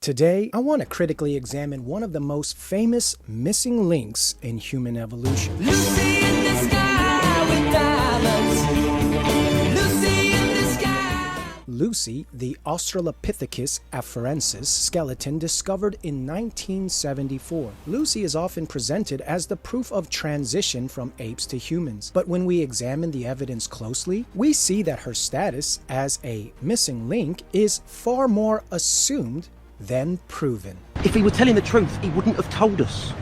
Today, I want to critically examine one of the most famous missing links in human evolution. Lucy in the sky with diamonds. Lucy in the sky. Lucy, the Australopithecus afarensis skeleton discovered in 1974. Lucy is often presented as the proof of transition from apes to humans, but when we examine the evidence closely, we see that her status as a missing link is far more assumed than proven. If he were telling the truth, he wouldn't have told us.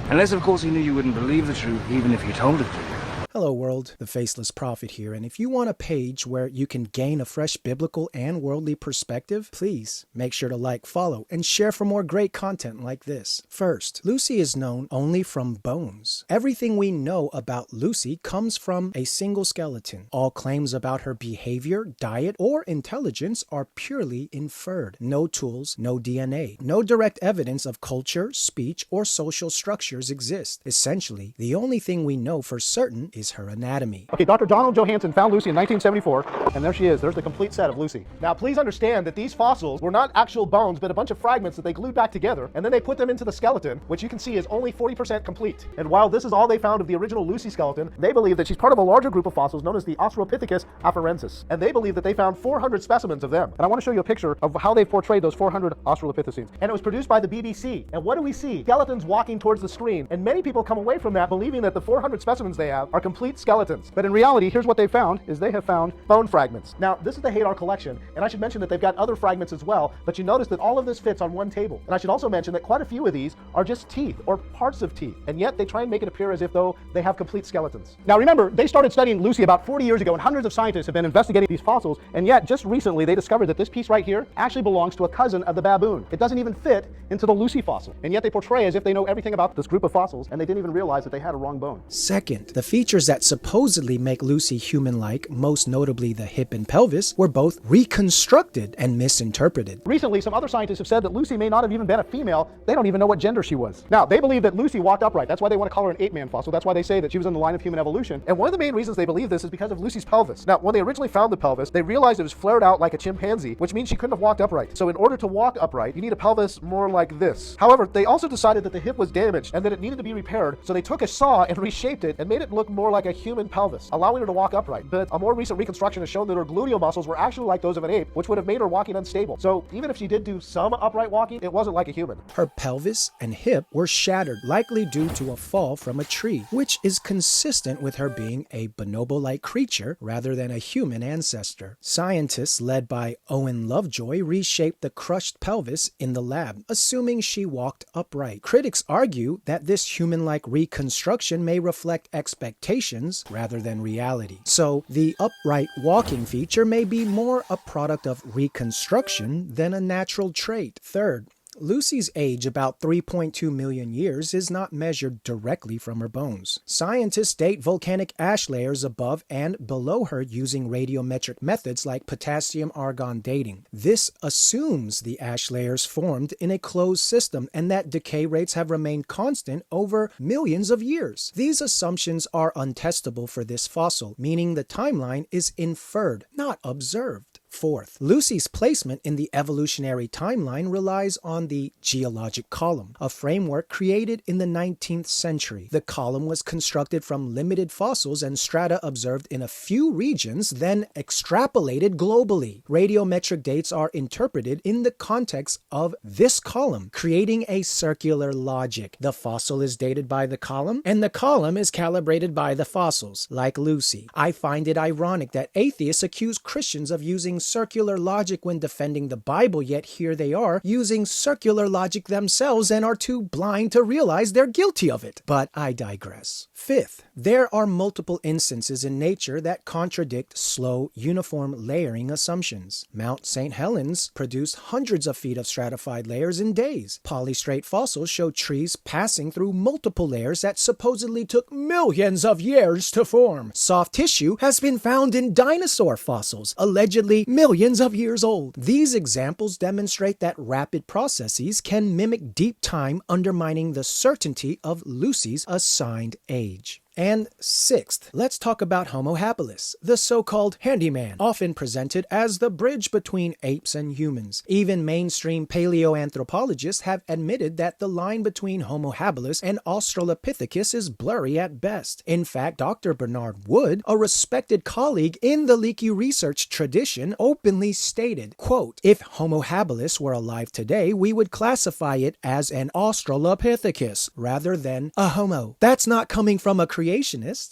Unless, of course, he knew you wouldn't believe the truth, even if you told it to you. Hello world, the Faceless Prophet here, and if you want a page where you can gain a fresh biblical and worldly perspective, please make sure to like, follow, and share for more great content like this. First, Lucy is known only from bones. Everything we know about Lucy comes from a single skeleton. All claims about her behavior, diet, or intelligence are purely inferred. No tools, no DNA, no direct evidence of culture, speech, or social structures exist. Essentially, the only thing we know for certain is her anatomy. Okay, Dr. Donald Johansen found Lucy in 1974, and there she is. There's the complete set of Lucy. Now, please understand that these fossils were not actual bones, but a bunch of fragments that they glued back together, and then they put them into the skeleton, which you can see is only 40% complete. And while this is all they found of the original Lucy skeleton, they believe that she's part of a larger group of fossils known as the Australopithecus afarensis, and they believe that they found 400 specimens of them. And I want to show you a picture of how they portrayed those 400 Australopithecines. And it was produced by the BBC. And what do we see? Skeletons walking towards the screen, and many people come away from that believing that the 400 specimens they have are complete skeletons. But in reality, here's what they found, is they have found bone fragments. Now, this is the Hadar collection, and I should mention that they've got other fragments as well, but you notice that all of this fits on one table. And I should also mention that quite a few of these are just teeth, or parts of teeth, and yet they try and make it appear as if though they have complete skeletons. Now remember, they started studying Lucy about 40 years ago, and hundreds of scientists have been investigating these fossils, and yet just recently they discovered that this piece right here actually belongs to a cousin of the baboon. It doesn't even fit into the Lucy fossil, and yet they portray as if they know everything about this group of fossils, and they didn't even realize that they had a wrong bone. Second, the features that supposedly make Lucy human-like, most notably the hip and pelvis, were both reconstructed and misinterpreted. Recently, some other scientists have said that Lucy may not have even been a female. They don't even know what gender she was. Now, they believe that Lucy walked upright. That's why they want to call her an ape-man fossil. That's why they say that she was in the line of human evolution. And one of the main reasons they believe this is because of Lucy's pelvis. Now, when they originally found the pelvis, they realized it was flared out like a chimpanzee, which means she couldn't have walked upright. So in order to walk upright, you need a pelvis more like this. However, they also decided that the hip was damaged and that it needed to be repaired, so they took a saw and reshaped it and made it look more like a human pelvis, allowing her to walk upright. But a more recent reconstruction has shown that her gluteal muscles were actually like those of an ape, which would have made her walking unstable. So even if she did do some upright walking, it wasn't like a human. Her pelvis and hip were shattered, likely due to a fall from a tree, which is consistent with her being a bonobo-like creature rather than a human ancestor. Scientists led by Owen Lovejoy reshaped the crushed pelvis in the lab, assuming she walked upright. Critics argue that this human-like reconstruction may reflect expectations rather than reality. So the upright walking feature may be more a product of reconstruction than a natural trait. Third, Lucy's age, about 3.2 million years, is not measured directly from her bones. Scientists date volcanic ash layers above and below her using radiometric methods like potassium-argon dating. This assumes the ash layers formed in a closed system and that decay rates have remained constant over millions of years. These assumptions are untestable for this fossil, meaning the timeline is inferred, not observed. Fourth, Lucy's placement in the evolutionary timeline relies on the geologic column, a framework created in the 19th century. The column was constructed from limited fossils and strata observed in a few regions, then extrapolated globally. Radiometric dates are interpreted in the context of this column, creating a circular logic. The fossil is dated by the column, and the column is calibrated by the fossils, like Lucy. I find it ironic that atheists accuse Christians of using circular logic when defending the Bible, yet here they are using circular logic themselves and are too blind to realize they're guilty of it. But I digress. Fifth, there are multiple instances in nature that contradict slow, uniform layering assumptions. Mount St. Helens produced hundreds of feet of stratified layers in days. Polystrate fossils show trees passing through multiple layers that supposedly took millions of years to form. Soft tissue has been found in dinosaur fossils, allegedly millions of years old. These examples demonstrate that rapid processes can mimic deep time, undermining the certainty of Lucy's assigned age. And sixth, let's talk about Homo habilis, the so-called handyman, often presented as the bridge between apes and humans. Even mainstream paleoanthropologists have admitted that the line between Homo habilis and Australopithecus is blurry at best. In fact, Dr. Bernard Wood, a respected colleague in the leaky research tradition, openly stated, quote, "If Homo habilis were alive today, we would classify it as an Australopithecus rather than a Homo." That's not coming from a creationist.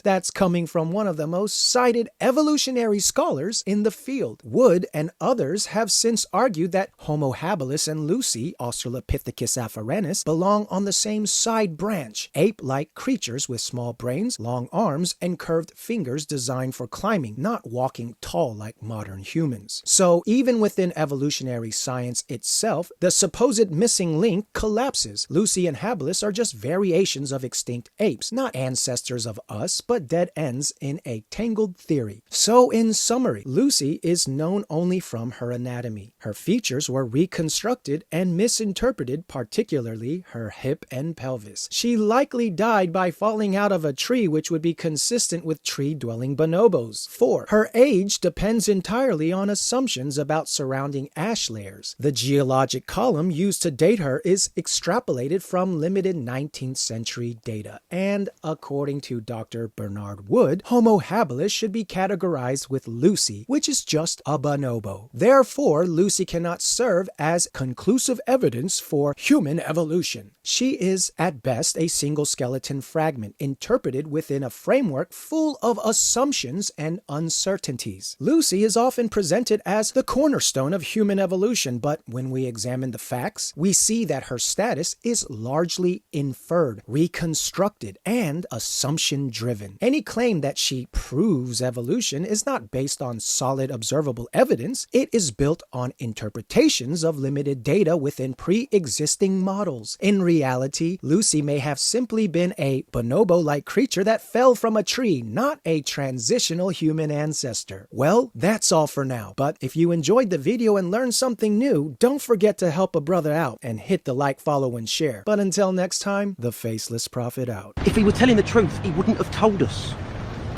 That's coming from one of the most cited evolutionary scholars in the field. Wood and others have since argued that Homo habilis and Lucy, Australopithecus afarenus, belong on the same side branch, ape-like creatures with small brains, long arms, and curved fingers designed for climbing, not walking tall like modern humans. So even within evolutionary science itself, the supposed missing link collapses. Lucy and habilis are just variations of extinct apes, not ancestors of us, but dead ends in a tangled theory. So in summary, Lucy is known only from her anatomy. Her features were reconstructed and misinterpreted, particularly her hip and pelvis. She likely died by falling out of a tree, which would be consistent with tree-dwelling bonobos. 4. Her age depends entirely on assumptions about surrounding ash layers. The geologic column used to date her is extrapolated from limited 19th century data, and according to Dr. Bernard Wood, Homo habilis should be categorized with Lucy, which is just a bonobo. Therefore, Lucy cannot serve as conclusive evidence for human evolution. She is, at best, a single skeleton fragment interpreted within a framework full of assumptions and uncertainties. Lucy is often presented as the cornerstone of human evolution, but when we examine the facts, we see that her status is largely inferred, reconstructed, and assumption-driven. Any claim that she proves evolution is not based on solid observable evidence. It is built on interpretations of limited data within pre-existing models. In reality, Lucy may have simply been a bonobo-like creature that fell from a tree, not a transitional human ancestor. Well, that's all for now, but if you enjoyed the video and learned something new, don't forget to help a brother out and hit the like, follow, and share. But until next time, the Faceless Prophet out. If he were telling the truth, he wouldn't have told us.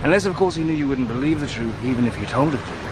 Unless, of course, he knew you wouldn't believe the truth even if you told it to.